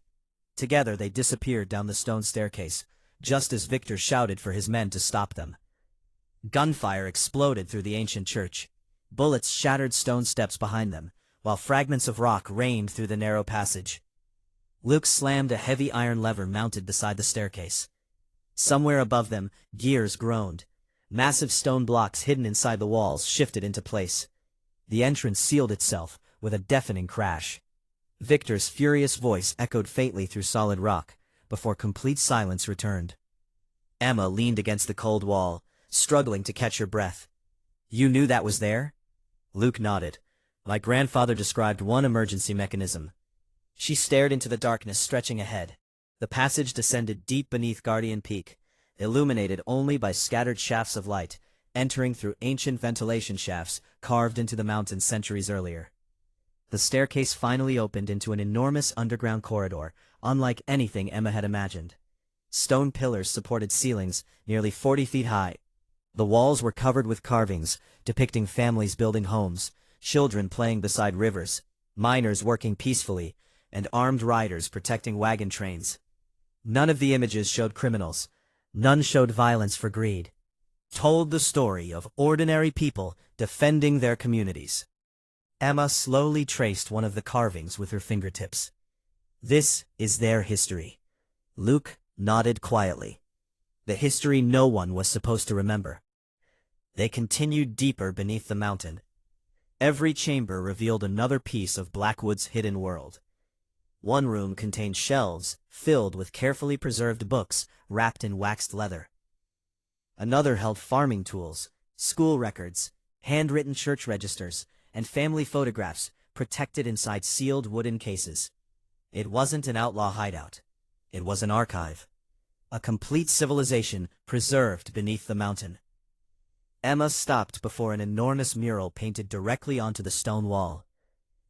Together they disappeared down the stone staircase, just as Victor shouted for his men to stop them. Gunfire exploded through the ancient church. Bullets shattered stone steps behind them, while fragments of rock rained through the narrow passage. Luke slammed a heavy iron lever mounted beside the staircase. Somewhere above them, gears groaned. Massive stone blocks hidden inside the walls shifted into place. The entrance sealed itself with a deafening crash. Victor's furious voice echoed faintly through solid rock, before complete silence returned. Emma leaned against the cold wall, struggling to catch her breath. "You knew that was there?" Luke nodded. "My grandfather described one emergency mechanism." She stared into the darkness stretching ahead. The passage descended deep beneath Guardian Peak, illuminated only by scattered shafts of light, entering through ancient ventilation shafts carved into the mountain centuries earlier. The staircase finally opened into an enormous underground corridor, unlike anything Emma had imagined. Stone pillars supported ceilings nearly 40 feet high. The walls were covered with carvings, depicting families building homes, children playing beside rivers, miners working peacefully, and armed riders protecting wagon trains. None of the images showed criminals. None showed violence for greed. Told the story of ordinary people defending their communities. Emma slowly traced one of the carvings with her fingertips. "This is their history." Luke nodded quietly. The history no one was supposed to remember. They continued deeper beneath the mountain. Every chamber revealed another piece of Blackwood's hidden world. One room contained shelves filled with carefully preserved books wrapped in waxed leather. Another held farming tools, school records, handwritten church registers, and family photographs protected inside sealed wooden cases. It wasn't an outlaw hideout. It was an archive. A complete civilization preserved beneath the mountain. Emma stopped before an enormous mural painted directly onto the stone wall.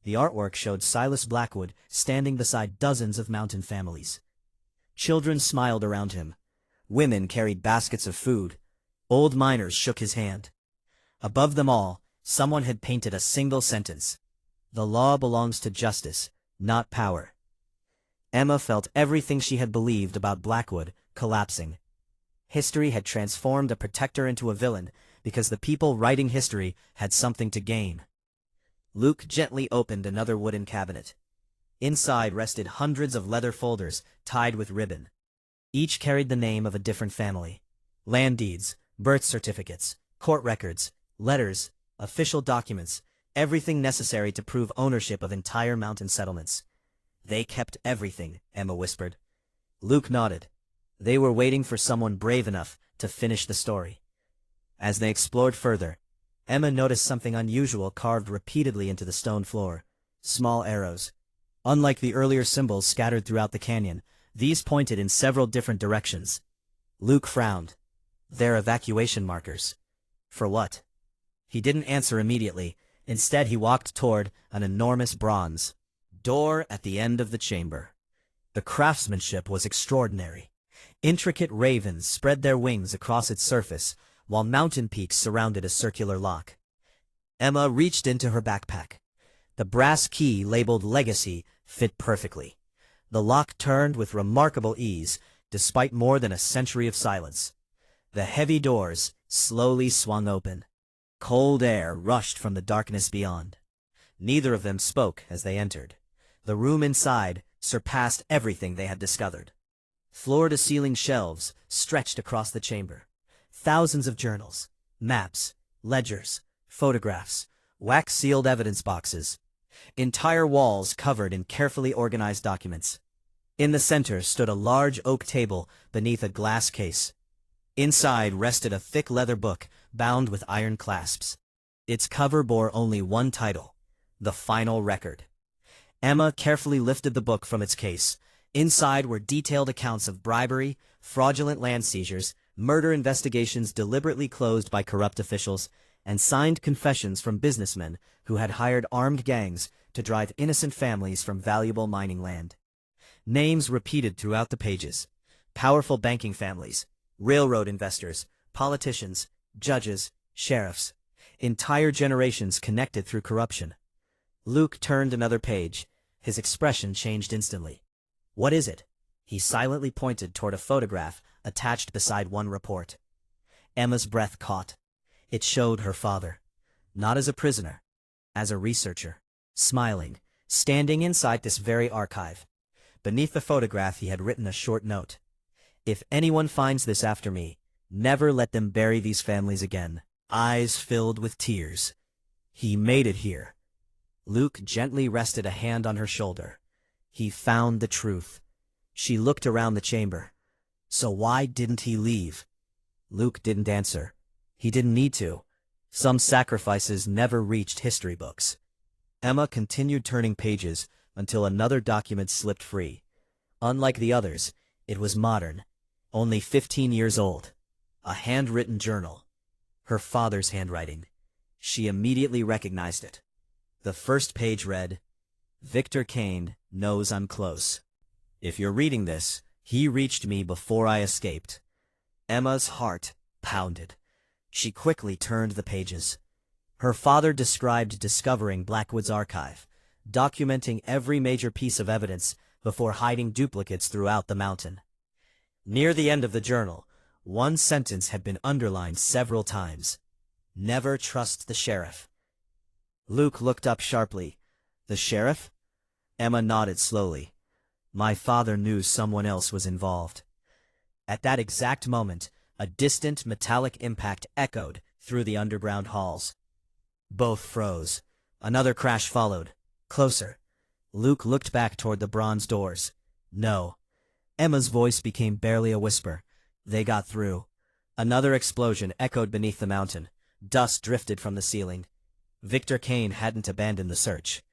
The artwork showed Silas Blackwood standing beside dozens of mountain families. Children smiled around him. Women carried baskets of food. Old miners shook his hand. Above them all, someone had painted a single sentence: "The law belongs to justice, not power." Emma felt everything she had believed about Blackwood collapsing. History had transformed a protector into a villain because the people writing history had something to gain. Luke gently opened another wooden cabinet. Inside rested hundreds of leather folders tied with ribbon. Each carried the name of a different family. Land deeds, birth certificates, court records, letters, official documents, everything necessary to prove ownership of entire mountain settlements. "They kept everything," Emma whispered. Luke nodded. They were waiting for someone brave enough to finish the story. As they explored further, Emma noticed something unusual carved repeatedly into the stone floor: small arrows. Unlike the earlier symbols scattered throughout the canyon, these pointed in several different directions. Luke frowned. "They're evacuation markers." "For what?" He didn't answer immediately. Instead, he walked toward an enormous bronze door at the end of the chamber. The craftsmanship was extraordinary. Intricate ravens spread their wings across its surface, while mountain peaks surrounded a circular lock. Emma reached into her backpack. The brass key labeled Legacy fit perfectly. The lock turned with remarkable ease, despite more than a century of silence. The heavy doors slowly swung open. Cold air rushed from the darkness beyond. Neither of them spoke as they entered. The room inside surpassed everything they had discovered. Floor-to-ceiling shelves stretched across the chamber. Thousands of journals, maps, ledgers, photographs, wax-sealed evidence boxes. Entire walls covered in carefully organized documents. In the center stood a large oak table beneath a glass case. Inside rested a thick leather book bound with iron clasps. Its cover bore only one title: The Final Record. Emma carefully lifted the book from its case. Inside were detailed accounts of bribery, fraudulent land seizures, murder investigations deliberately closed by corrupt officials, and signed confessions from businessmen who had hired armed gangs to drive innocent families from valuable mining land. Names repeated throughout the pages: powerful banking families, railroad investors, politicians, judges, sheriffs. Entire generations connected through corruption. Luke turned another page. His expression changed instantly. "What is it?" He silently pointed toward a photograph attached beside one report. Emma's breath caught. It showed her father. Not as a prisoner, as a researcher. Smiling, standing inside this very archive. Beneath the photograph he had written a short note. If anyone finds this after me, never let them bury these families again. Eyes filled with tears. He made it here. Luke gently rested a hand on her shoulder. He found the truth. She looked around the chamber. So why didn't he leave? Luke didn't answer. He didn't need to. Some sacrifices never reached history books. Emma continued turning pages until another document slipped free. Unlike the others, it was modern, only 15 years old. A handwritten journal. Her father's handwriting. She immediately recognized it. The first page read, "Victor Kane knows I'm close. If you're reading this, he reached me before I escaped." Emma's heart pounded. She quickly turned the pages. Her father described discovering Blackwood's archive, documenting every major piece of evidence before hiding duplicates throughout the mountain. Near the end of the journal, one sentence had been underlined several times. Never trust the sheriff. Luke looked up sharply. The sheriff? Emma nodded slowly. My father knew someone else was involved. At that exact moment, a distant metallic impact echoed through the underground halls. Both froze. Another crash followed. Closer. Luke looked back toward the bronze doors. No. Emma's voice became barely a whisper. They got through. Another explosion echoed beneath the mountain. Dust drifted from the ceiling. Victor Kane hadn't abandoned the search.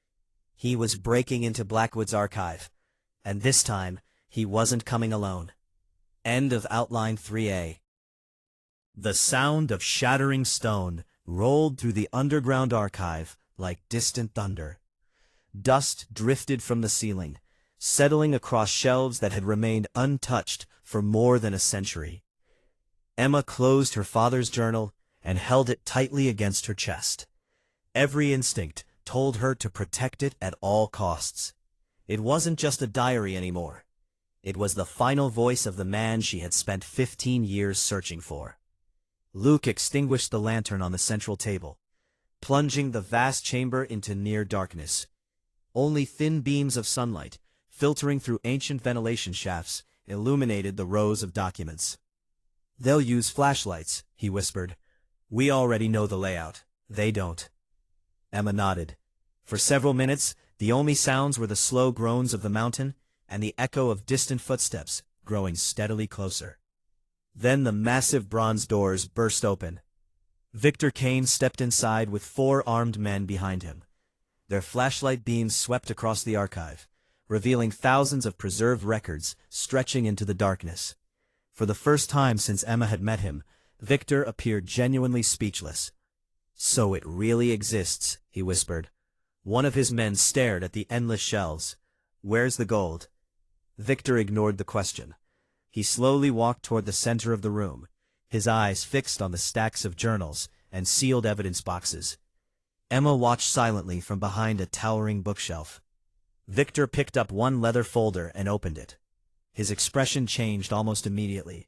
He was breaking into Blackwood's archive. And this time, he wasn't coming alone. End of Outline 3A. The sound of shattering stone rolled through the underground archive like distant thunder. Dust drifted from the ceiling, settling across shelves that had remained untouched for more than a century. Emma closed her father's journal and held it tightly against her chest. Every instinct told her to protect it at all costs. It wasn't just a diary anymore. It was the final voice of the man she had spent 15 years searching for. Luke extinguished the lantern on the central table, plunging the vast chamber into near darkness. Only thin beams of sunlight, filtering through ancient ventilation shafts, illuminated the rows of documents. They'll use flashlights, he whispered. We already know the layout. They don't. Emma nodded. For several minutes, the only sounds were the slow groans of the mountain and the echo of distant footsteps growing steadily closer. Then the massive bronze doors burst open. Victor Kane stepped inside with 4 armed men behind him. Their flashlight beams swept across the archive, revealing thousands of preserved records stretching into the darkness. For the first time since Emma had met him, Victor appeared genuinely speechless. So it really exists, he whispered. One of his men stared at the endless shelves. Where's the gold? Victor ignored the question. He slowly walked toward the center of the room, his eyes fixed on the stacks of journals and sealed evidence boxes. Emma watched silently from behind a towering bookshelf. Victor picked up one leather folder and opened it. His expression changed almost immediately.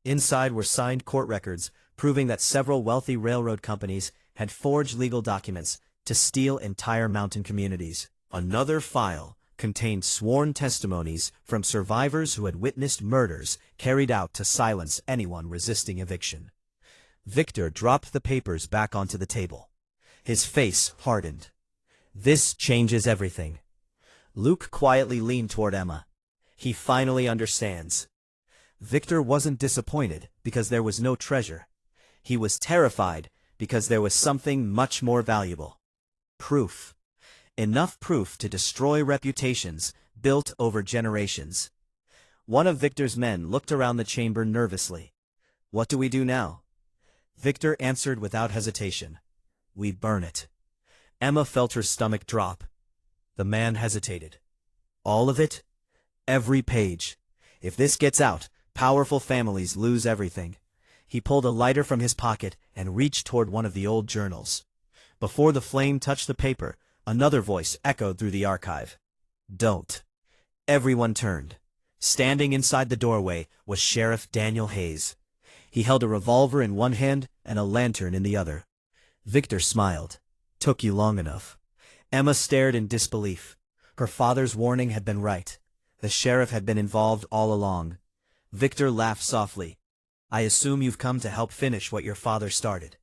Inside were signed court records proving that several wealthy railroad companies had forged legal documents to steal entire mountain communities. Another file contained sworn testimonies from survivors who had witnessed murders carried out to silence anyone resisting eviction. Victor dropped the papers back onto the table. His face hardened. This changes everything. Luke quietly leaned toward Emma. He finally understands. Victor wasn't disappointed because there was no treasure. He was terrified because there was something much more valuable. Proof. Enough proof to destroy reputations built over generations. One of Victor's men looked around the chamber nervously. What do we do now? Victor answered without hesitation. We burn it. Emma felt her stomach drop. The man hesitated. All of it? Every page. If this gets out, powerful families lose everything. He pulled a lighter from his pocket and reached toward one of the old journals. Before the flame touched the paper, another voice echoed through the archive. Don't. Everyone turned. Standing inside the doorway was Sheriff Daniel Hayes. He held a revolver in one hand and a lantern in the other. Victor smiled. Took you long enough. Emma stared in disbelief. Her father's warning had been right. The sheriff had been involved all along. Victor laughed softly. I assume you've come to help finish what your father started.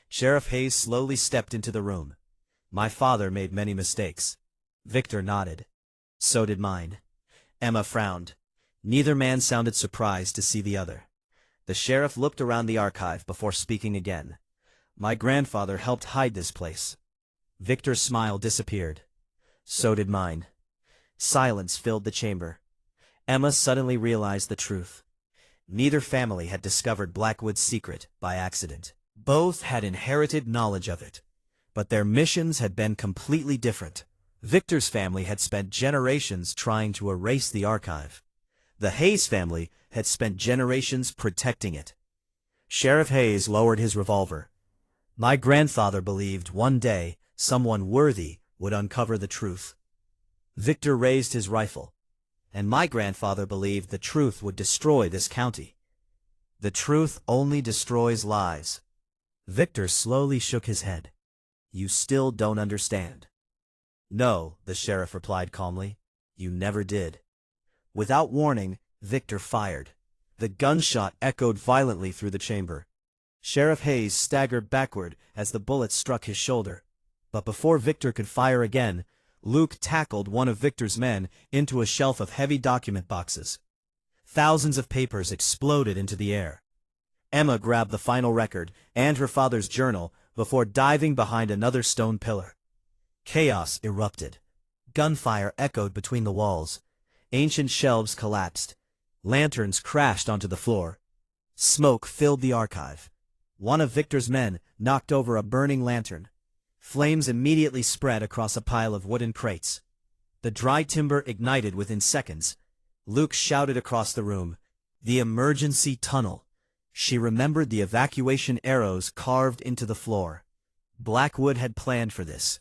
Sheriff Hayes slowly stepped into the room. My father made many mistakes. Victor nodded. So did mine. Emma frowned. Neither man sounded surprised to see the other. The sheriff looked around the archive before speaking again. My grandfather helped hide this place. Victor's smile disappeared. So did mine. Silence filled the chamber. Emma suddenly realized the truth. Neither family had discovered Blackwood's secret by accident. Both had inherited knowledge of it. But their missions had been completely different. Victor's family had spent generations trying to erase the archive. The Hayes family had spent generations protecting it. Sheriff Hayes lowered his revolver. My grandfather believed one day someone worthy would uncover the truth. Victor raised his rifle. And my grandfather believed the truth would destroy this county. The truth only destroys lies. Victor slowly shook his head. You still don't understand. No, the sheriff replied calmly. You never did. Without warning, Victor fired. The gunshot echoed violently through the chamber. Sheriff Hayes staggered backward as the bullet struck his shoulder. But before Victor could fire again, Luke tackled one of Victor's men into a shelf of heavy document boxes. Thousands of papers exploded into the air. Emma grabbed the final record and her father's journal before diving behind another stone pillar. Chaos erupted. Gunfire echoed between the walls. Ancient shelves collapsed. Lanterns crashed onto the floor. Smoke filled the archive. One of Victor's men knocked over a burning lantern. Flames immediately spread across a pile of wooden crates. The dry timber ignited within seconds. Luke shouted across the room, "The emergency tunnel." She remembered the evacuation arrows carved into the floor. Blackwood had planned for this.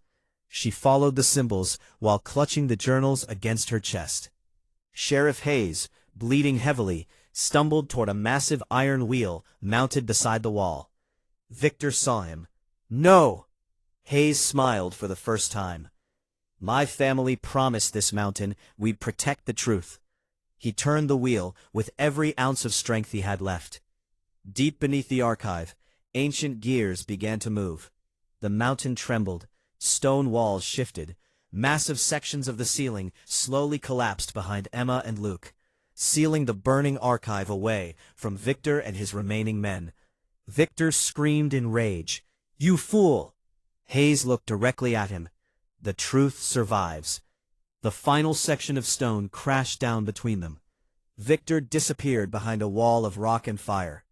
She followed the symbols while clutching the journals against her chest. Sheriff Hayes, bleeding heavily, stumbled toward a massive iron wheel mounted beside the wall. Victor saw him. No! Hayes smiled for the first time. My family promised this mountain we'd protect the truth. He turned the wheel with every ounce of strength he had left. Deep beneath the archive, ancient gears began to move. The mountain trembled. Stone walls shifted. Massive sections of the ceiling slowly collapsed behind Emma and Luke, sealing the burning archive away from Victor and his remaining men. Victor screamed in rage. You fool! Hayes looked directly at him. The truth survives. The final section of stone crashed down between them. Victor disappeared behind a wall of rock and fire.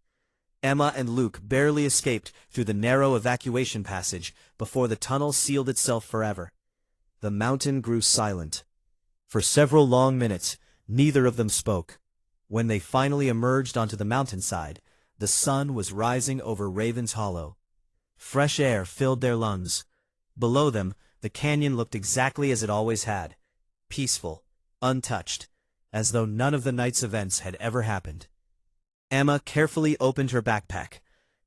Emma and Luke barely escaped through the narrow evacuation passage before the tunnel sealed itself forever. The mountain grew silent. For several long minutes, neither of them spoke. When they finally emerged onto the mountainside, the sun was rising over Raven's Hollow. Fresh air filled their lungs. Below them, the canyon looked exactly as it always had, peaceful, untouched, as though none of the night's events had ever happened. Emma carefully opened her backpack.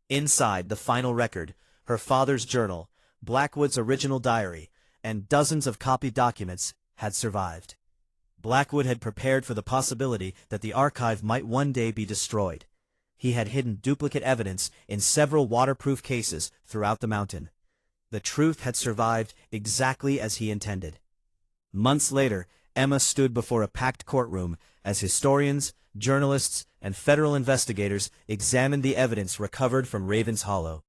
Inside, the final record, her father's journal, Blackwood's original diary, and dozens of copied documents had survived. Blackwood had prepared for the possibility that the archive might one day be destroyed. He had hidden duplicate evidence in several waterproof cases throughout the mountain. The truth had survived exactly as he intended. Months later, Emma stood before a packed courtroom as historians, journalists, and federal investigators examined the evidence recovered from Raven's Hollow.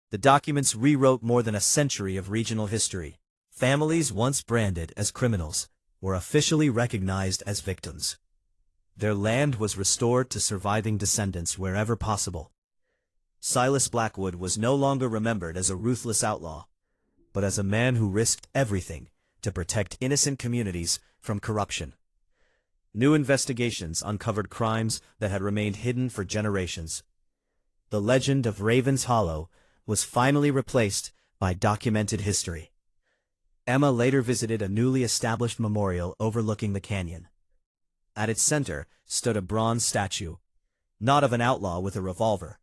The documents rewrote more than a century of regional history. Families once branded as criminals were officially recognized as victims. Their land was restored to surviving descendants wherever possible. Silas Blackwood was no longer remembered as a ruthless outlaw, but as a man who risked everything to protect innocent communities from corruption. New investigations uncovered crimes that had remained hidden for generations. The legend of Raven's Hollow was finally replaced by documented history. Emma later visited a newly established memorial overlooking the canyon. At its center stood a bronze statue, not of an outlaw with a revolver,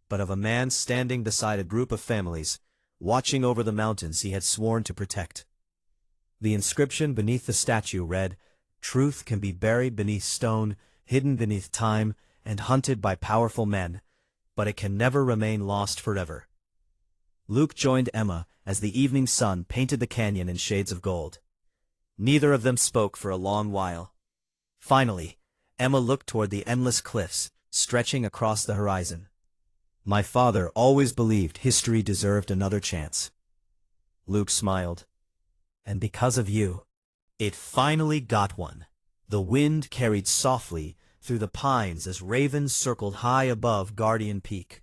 but of a man standing beside a group of families watching over the mountains he had sworn to protect. The inscription beneath the statue read, "Truth can be buried beneath stone, hidden beneath time, and hunted by powerful men, but it can never remain lost forever." Luke joined Emma as the evening sun painted the canyon in shades of gold. Neither of them spoke for a long while. Finally, Emma looked toward the endless cliffs, stretching across the horizon. "My father always believed history deserved another chance." Luke smiled. "And because of you, it finally got one." The wind carried softly through the pines as ravens circled high above Guardian Peak.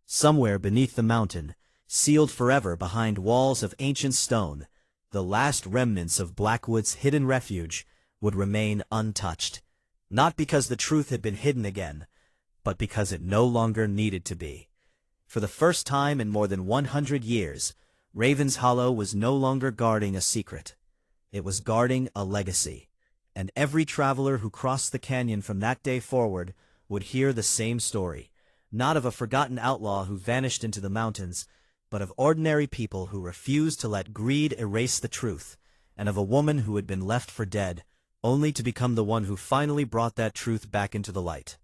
Somewhere beneath the mountain, sealed forever behind walls of ancient stone, the last remnants of Blackwood's hidden refuge would remain untouched, not because the truth had been hidden again, but because it no longer needed to be. For the first time in more than 100 years, Raven's Hollow was no longer guarding a secret. It was guarding a legacy, and every traveler who crossed the canyon from that day forward would hear the same story, not of a forgotten outlaw who vanished into the mountains, but of ordinary people who refused to let greed erase the truth, and of a woman who had been left for dead, only to become the one who finally brought that truth back into the light.